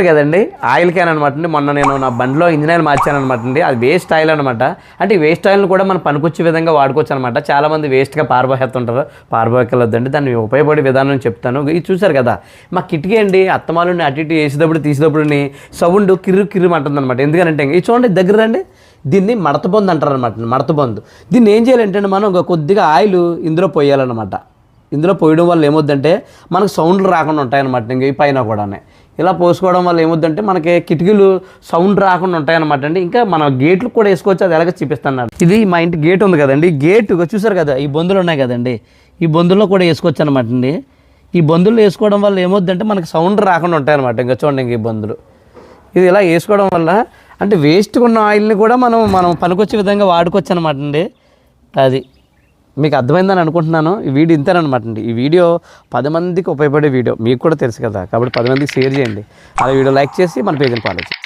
కదండి oil can అనమాట అండి. మొన్న నేను నా బండిలో ఇంజిన్ ఆయిల్ మార్చాను అనమాట అండి. అది వేస్ట్ ఆయిల్ అనమాట. అంటే ఈ వేస్ట్ ఆయిల్ని కూడా మనం పనికొచ్చే విధంగా వాడుకోవచ్చు అనమాట. చాలామంది వేస్ట్గా పారబోహేస్తుంటారు. పారబోయకలొద్దండి, దాన్ని ఉపయోగపడే విధానం చెప్తాను. ఇది చూసారు కదా మా కిటికీ అండి, అత్తమాలని అటు ఇటు వేసేటప్పుడు తీసేటప్పుడు సౌండ్ కిర్రు కిర్రు అంటుంది అనమాట. ఎందుకంటే ఇది చూడండి దగ్గర రండి, దీన్ని మడతబొందు అంటారు అనమాట. మడతబొందు దీన్ని ఏం చేయాలంటే మనం కొద్దిగా ఆయిల్ ఇందులో పోయాలన్నమాట. ఇందులో పోయడం వల్ల ఏమొద్దంటే మనకు సౌండ్లు రాకుండా ఉంటాయన్నమాట. ఇంక ఈ పైన కూడా ఇలా పోసుకోవడం వల్ల ఏమొద్దంటే మనకి కిటికీలు సౌండ్ రాకుండా ఉంటాయన్నమాట అండి. ఇంకా మన గేట్లు కూడా వేసుకోవచ్చు, అది ఎలాగ చూపిస్తున్నాను. ఇది మా ఇంటి గేట్ ఉంది కదండి, గేట్ చూసారు కదా, ఈ బొందులు ఉన్నాయి కదండి, ఈ బొందుల్లో కూడా వేసుకోవచ్చు అనమాట అండి. ఈ బొందులు వేసుకోవడం వల్ల ఏమొద్దంటే మనకి సౌండ్ రాకుండా ఉంటాయన్నమాట. ఇంకా చూడండి, ఇంక ఈ బొందులు ఇది ఇలా వేసుకోవడం వల్ల అంటే వేస్ట్గా ఉన్న ఆయిల్ని కూడా మనం పనికొచ్చే విధంగా వాడుకోవచ్చు అనమాట అండి. అది మీకు అర్థమైందని అనుకుంటున్నాను. ఈ వీడియో ఇంతేనమాట అండి. ఈ వీడియో 10 మందికి ఉపయోగపడే వీడియో, మీకు కూడా తెలుసు కదా, కాబట్టి 10 మందికి షేర్ చేయండి. అలా వీడియో లైక్ చేసి మన పేజ్ని ఫాలో చేయండి.